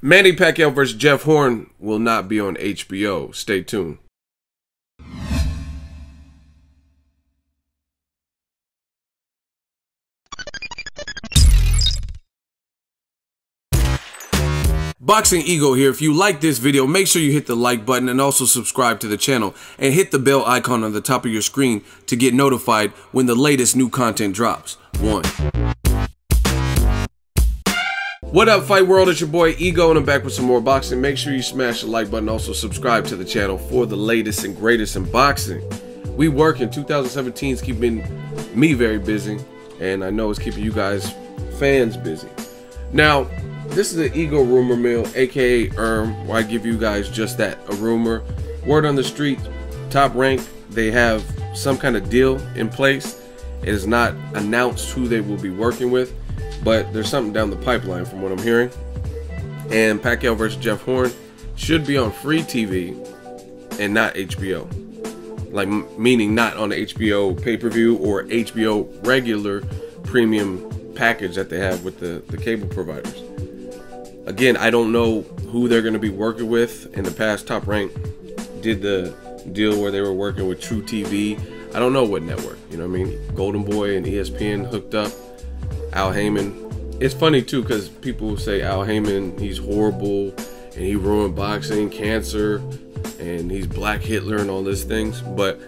Manny Pacquiao versus Jeff Horn will not be on HBO. Stay tuned. Boxingego here. If you like this video, make sure you hit the like button and also subscribe to the channel and hit the bell icon on the top of your screen to get notified when the latest new content drops. What up, Fight World? It's your boy Ego, and I'm back with some more boxing. Make sure you smash the like button, also subscribe to the channel for the latest and greatest in boxing. We work in 2017 is keeping me very busy, and I know it's keeping you guys fans busy. Now, this is the Ego rumor mill, aka where I give you guys just that, a rumor. Word on the street, Top Rank, they have some kind of deal in place. It is not announced who they will be working with, but there's something down the pipeline from what I'm hearing. And Pacquiao versus Jeff Horn should be on free TV and not HBO. Like, meaning not on the HBO pay-per-view or HBO regular premium package that they have with the cable providers. Again, I don't know who they're going to be working with. In the past, Top Rank did the deal where they were working with True TV. I don't know what network, you know what I mean? Golden Boy and ESPN hooked up. Al Heyman. It's funny too, because people say Al Heyman, he's horrible and he ruined boxing, cancer, and he's Black Hitler and all these things. But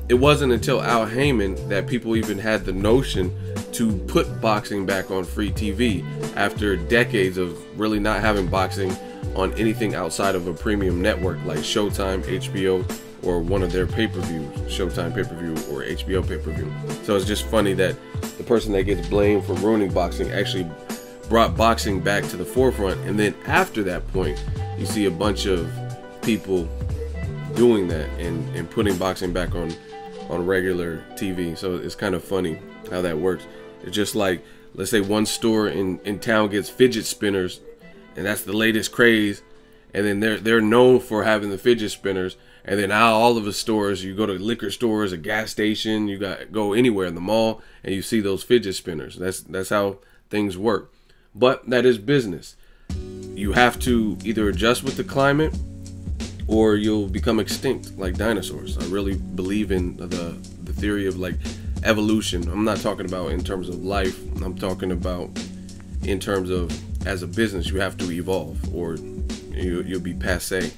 it wasn't until Al Heyman that people even had the notion to put boxing back on free TV after decades of really not having boxing on anything outside of a premium network like Showtime, HBO, or one of their pay-per-views, Showtime pay-per-view or HBO pay-per-view. So it's just funny that the person that gets blamed for ruining boxing actually brought boxing back to the forefront, and then after that point you see a bunch of people doing that and putting boxing back on regular TV. So it's kind of funny how that works. It's just like, let's say one store in town gets fidget spinners, and that's the latest craze, and then they're known for having the fidget spinners, and then now all of the stores, you go to liquor stores, a gas station, you go anywhere in the mall, and you see those fidget spinners. That's how things work. But that is business. You have to either adjust with the climate, or you'll become extinct like dinosaurs. I really believe in the theory of like evolution. I'm not talking about in terms of life. I'm talking about in terms of as a business, you have to evolve, or you'll be passé.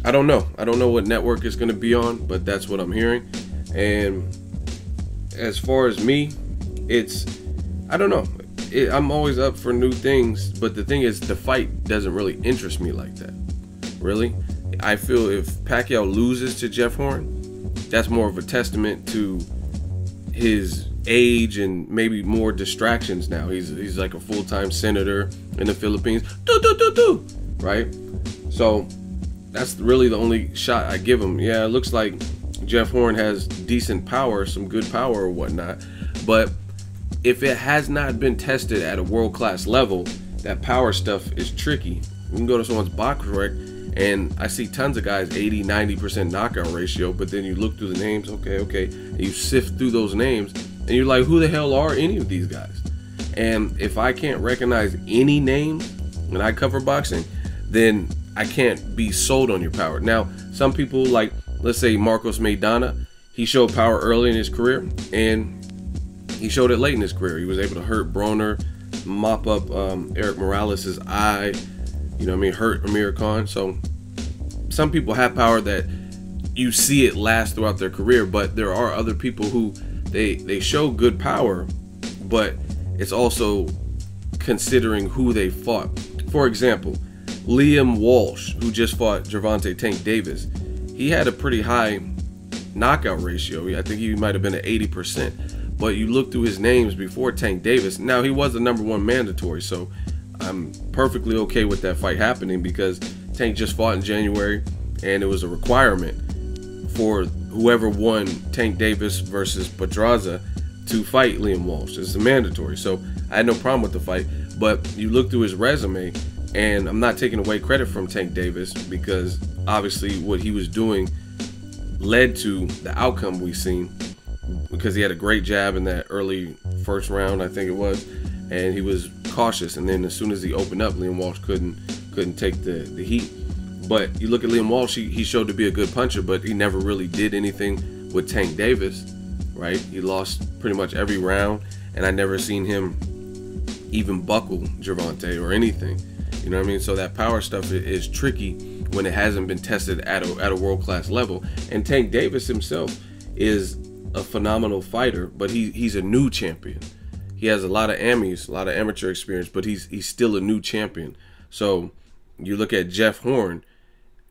I don't know. I don't know what network it's going to be on, but that's what I'm hearing. And as far as me, I don't know. I'm always up for new things, but the thing is, the fight doesn't really interest me like that. Really, I feel if Pacquiao loses to Jeff Horn, that's more of a testament to his age and maybe more distractions now. He's like a full-time senator in the Philippines, right? So that's really the only shot I give him. Yeah, it looks like Jeff Horn has decent power, some good power or whatnot, but if it has not been tested at a world-class level, that power stuff is tricky. You can go to someone's box rec, and I see tons of guys 80-90% knockout ratio, but then you look through the names, okay, and you sift through those names, and you're like, who the hell are any of these guys? And if I can't recognize any name when I cover boxing, then I can't be sold on your power. Now, some people, like, let's say Marcos Maidana, he showed power early in his career, and he showed it late in his career. He was able to hurt Broner, mop up Eric Morales' eye, you know what I mean, hurt Amir Khan. So some people have power that you see it last throughout their career, but there are other people who they show good power, but it's also considering who they fought. For example, Liam Walsh, who just fought Gervonta Tank Davis, he had a pretty high knockout ratio. I think he might have been at 80%. But you look through his names before Tank Davis. Now, he was the #1 mandatory, so I'm perfectly okay with that fight happening because Tank just fought in January, and it was a requirement for whoever won Tank Davis versus Pedraza to fight Liam Walsh. It's a mandatory, so I had no problem with the fight. But you look through his resume, and I'm not taking away credit from Tank Davis because obviously what he was doing led to the outcome we've seen, because he had a great jab in that early first round, I think it was, and he was cautious, and then as soon as he opened up, Liam Walsh couldn't take the heat. But you look at Liam Walsh, he showed to be a good puncher, but he never really did anything with Tank Davis, right? He lost pretty much every round, and I never seen him even buckle Gervonta or anything. You know what I mean? So that power stuff is tricky when it hasn't been tested at a world-class level. And Tank Davis himself is a phenomenal fighter, but he's a new champion. He has a lot of amis, a lot of amateur experience, but he's still a new champion. So you look at Jeff Horn,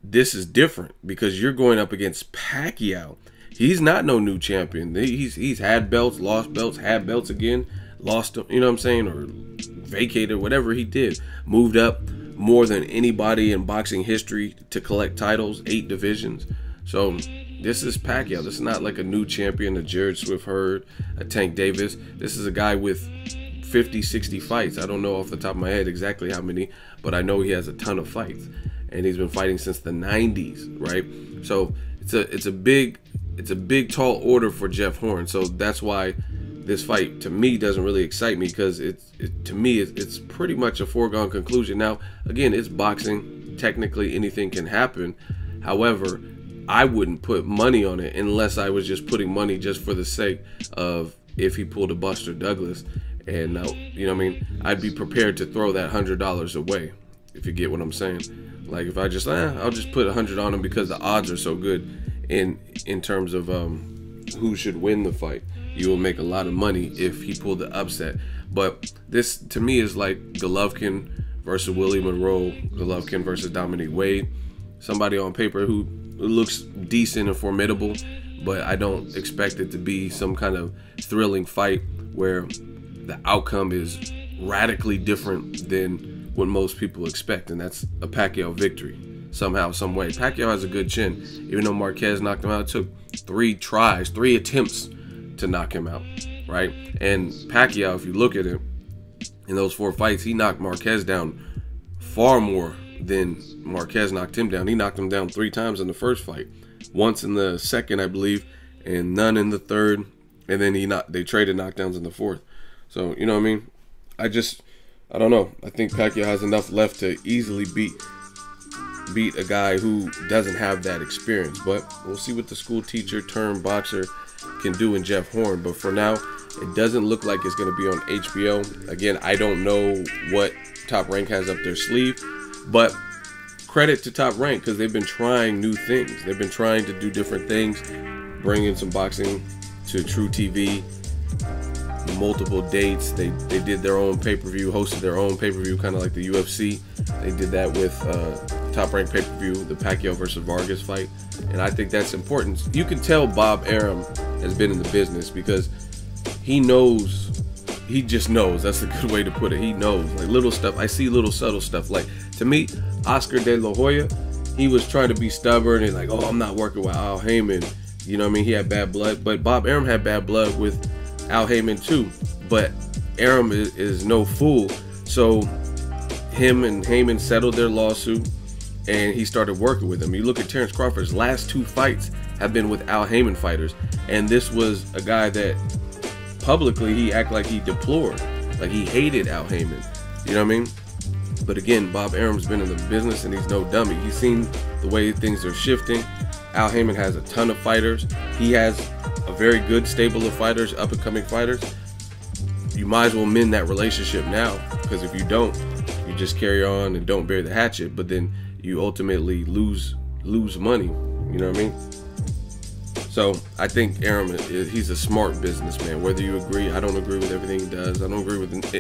this is different because you're going up against Pacquiao. He's not no new champion. He's had belts, lost belts, had belts again, lost them, you know what I'm saying, or vacated, whatever he did. Moved up more than anybody in boxing history to collect titles, 8 divisions. So this is Pacquiao. This is not like a new champion, a Jared Swift Hurd, a Tank Davis. This is a guy with 50, 60 fights. I don't know off the top of my head exactly how many, but I know he has a ton of fights. And he's been fighting since the 90s, right? So it's a big tall order for Jeff Horn. So that's why this fight to me doesn't really excite me, because to me it's pretty much a foregone conclusion. Now again, it's boxing. Technically anything can happen. However, I wouldn't put money on it unless I was just putting money just for the sake of if he pulled a Buster Douglas. And you know what I mean? I'd be prepared to throw that $100 away, if you get what I'm saying. Like if I just I'll just put 100 on him because the odds are so good in terms of who should win the fight. You will make a lot of money if he pulled the upset. But this to me is like Golovkin versus Willie Monroe, Golovkin versus Dominic Wade. Somebody on paper who looks decent and formidable, but I don't expect it to be some kind of thrilling fight where the outcome is radically different than what most people expect, and that's a Pacquiao victory somehow, some way. Pacquiao has a good chin. Even though Marquez knocked him out, it took 3 tries, 3 attempts to knock him out, right? And Pacquiao, if you look at it, in those 4 fights, he knocked Marquez down far more than Marquez knocked him down. He knocked him down 3 times in the first fight, once in the second, I believe, and none in the third, and then they traded knockdowns in the fourth. So, you know what I mean? I don't know. I think Pacquiao has enough left to easily beat a guy who doesn't have that experience. But we'll see what the school teacher turned boxer can do in Jeff Horn. But for now, it doesn't look like it's going to be on HBO. Again, I don't know what Top Rank has up their sleeve, but credit to Top Rank because they've been trying new things. They've been trying to do different things, bringing some boxing to True TV. Multiple dates. They did their own pay-per-view, hosted their own pay-per-view, kind of like the UFC. They did that with Top Rank pay-per-view, the Pacquiao versus Vargas fight, and I think that's important. You can tell Bob Arum has been in the business because he knows. He just knows. That's a good way to put it. He knows, like little stuff. I see little subtle stuff. Like to me, Oscar De La Hoya, he was trying to be stubborn and like, oh, I'm not working with Al Heyman. You know what I mean? He had bad blood, but Bob Arum had bad blood with Al Heyman too, but Arum is no fool. So him and Heyman settled their lawsuit, and he started working with him. You look at Terrence Crawford's last 2 fights have been with Al Heyman fighters, and this was a guy that publicly he acted like he deplored, like he hated Al Heyman. You know what I mean? But again, Bob Arum's been in the business, and he's no dummy. He's seen the way things are shifting. Al Heyman has a ton of fighters. He has a very good stable of fighters, up and coming fighters. You might as well mend that relationship now, because if you don't, you just carry on and don't bury the hatchet, but then you ultimately lose money. You know what I mean? So I think Arum, he's a smart businessman. Whether you agree, I don't agree with everything he does. I don't agree with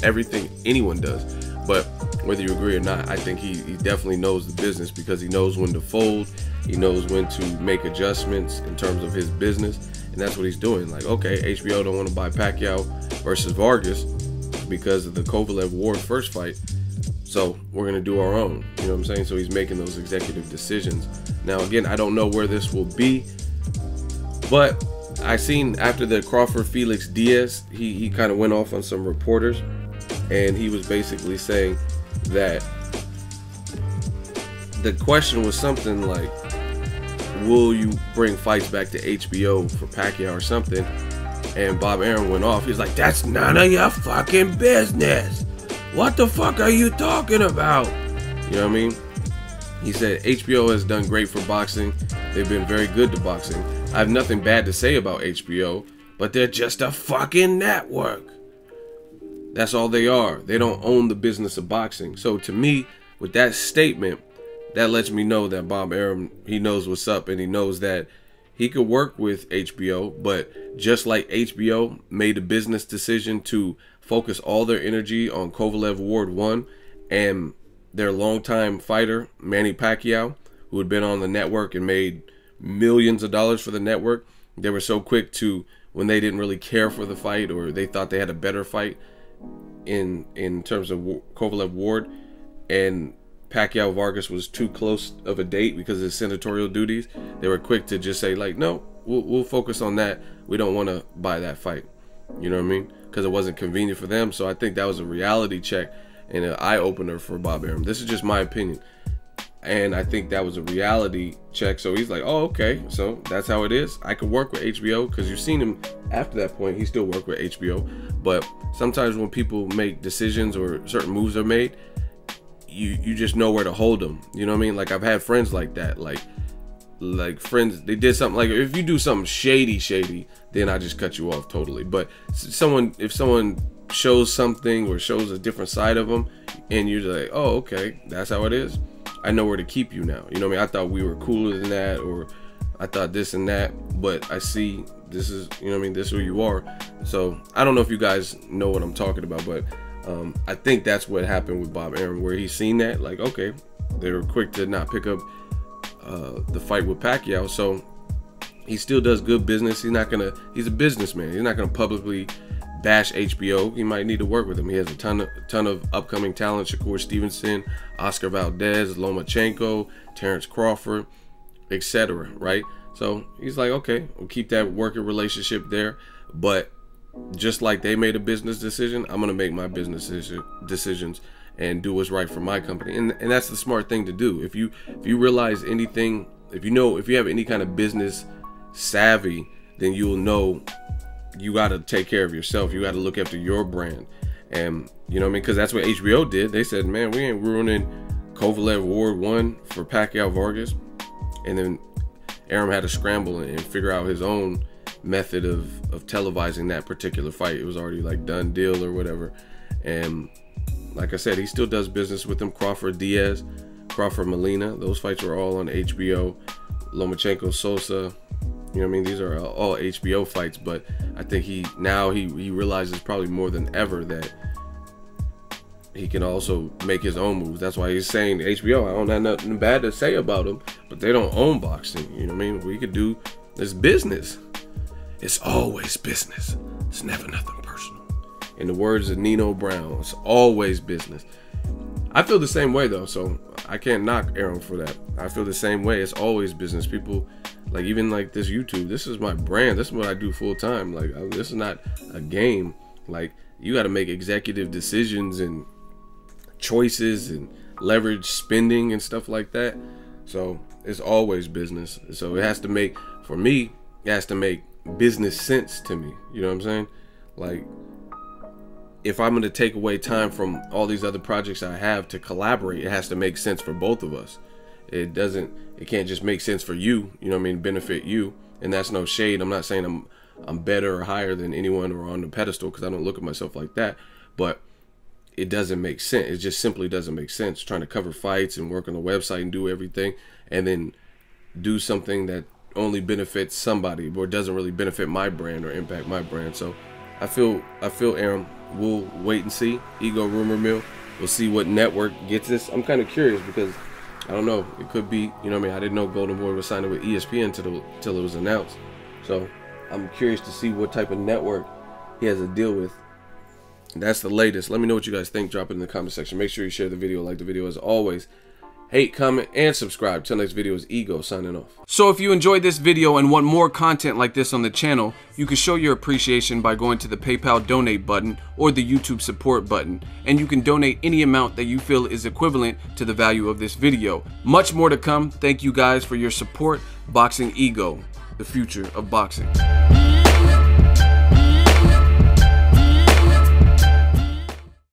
everything anyone does. But whether you agree or not, I think he definitely knows the business, because he knows when to fold. He knows when to make adjustments in terms of his business, and that's what he's doing. Like, okay, HBO don't want to buy Pacquiao versus Vargas because of the Kovalev Ward first fight, so we're going to do our own. You know what I'm saying? So he's making those executive decisions. Now, again, I don't know where this will be, but I seen after the Crawford Felix Diaz, he kind of went off on some reporters, and he was basically saying that the question was something like, will you bring fights back to HBO for Pacquiao or something? And Bob Arum went off. He's like, that's none of your fucking business. What the fuck are you talking about? You know what I mean? He said HBO has done great for boxing. They've been very good to boxing. I have nothing bad to say about HBO, but they're just a fucking network. That's all they are. They don't own the business of boxing. So to me, with that statement, that lets me know that Bob Arum, he knows what's up, and he knows that he could work with HBO, but just like HBO made a business decision to focus all their energy on Kovalev Ward 1 and their longtime fighter, Manny Pacquiao, who had been on the network and made millions of dollars for the network, they were so quick to, when they didn't really care for the fight or they thought they had a better fight in terms of Kovalev Ward, and Pacquiao Vargas was too close of a date because of his senatorial duties, they were quick to just say, like, no, we'll focus on that. We don't want to buy that fight. You know what I mean? Because it wasn't convenient for them. So I think that was a reality check and an eye-opener for Bob Arum. This is just my opinion. And I think that was a reality check. So he's like, oh, okay, so that's how it is. I could work with HBO, because you've seen him after that point. He still worked with HBO. But sometimes when people make decisions or certain moves are made, you just know where to hold them. You know what I mean? Like, I've had friends like that. Like friends, they did something, like if you do something shady, then I just cut you off totally. But if someone shows something or shows a different side of them, and you're like, oh, okay, that's how it is, I know where to keep you now. You know what I mean? I thought we were cooler than that, or I thought this and that, but I see this is, you know what I mean, this is who you are. So I don't know if you guys know what I'm talking about, but I think that's what happened with Bob Arum, where he's seen that, like, okay, they were quick to not pick up the fight with Pacquiao. So he still does good business. He's a businessman. He's not gonna publicly bash HBO. He might need to work with him. He has a ton of upcoming talent: Shakur Stevenson, Oscar Valdez, Lomachenko, Terrence Crawford, etc. Right? So he's like, okay, we'll keep that working relationship there. But just like they made a business decision, I'm gonna make my business decisions and do what's right for my company. And that's the smart thing to do. If you realize anything, if you have any kind of business savvy, then you'll know you got to take care of yourself. You got to look after your brand. And you know what I mean? Because that's what HBO did. They said, man, we ain't ruining Kovalev Ward 1 for Pacquiao Vargas. And then Arum had to scramble and figure out his own method of televising that particular fight. It was already like done deal or whatever. And like I said, he still does business with them. Crawford Diaz, Crawford Molina, those fights were all on HBO. Lomachenko Sosa, you know what I mean? These are all HBO fights, but I think he realizes probably more than ever that he can also make his own moves. That's why he's saying HBO, I don't have nothing bad to say about them, but they don't own boxing. You know what I mean? We could do this business. It's always business. It's never nothing personal. In the words of Nino Brown, it's always business. I feel the same way though, so I can't knock Arum for that. I feel the same way. It's always business. People, like, even like this YouTube, this is my brand. This is what I do full time. Like, this is not a game. Like, you got to make executive decisions and choices and leverage spending and stuff like that. So it's always business. So it has to make, for me, it has to make business sense to me. You know what I'm saying? Like, if I'm going to take away time from all these other projects I have to collaborate, it has to make sense for both of us. It can't just make sense for you, you know what I mean, benefit you. And that's no shade. I'm not saying I'm better or higher than anyone or on the pedestal, because I don't look at myself like that. But it doesn't make sense. It just simply doesn't make sense trying to cover fights and work on the website and do everything, and then do something that only benefits somebody or doesn't really benefit my brand or impact my brand. So I feel Arum. We'll wait and see. Ego Rumor Mill. We'll see what network gets this. I'm kind of curious because I don't know. It could be, you know what I mean? I didn't know Golden Boy was signing with ESPN until it was announced. So I'm curious to see what type of network he has to deal with. That's the latest. Let me know what you guys think. Drop it in the comment section. Make sure you share the video, like the video as always. Hate, comment, and subscribe. Till next video is Ego signing off. So if you enjoyed this video and want more content like this on the channel, you can show your appreciation by going to the PayPal donate button or the YouTube support button, and you can donate any amount that you feel is equivalent to the value of this video. Much more to come. Thank you guys for your support. Boxing Ego, the future of boxing.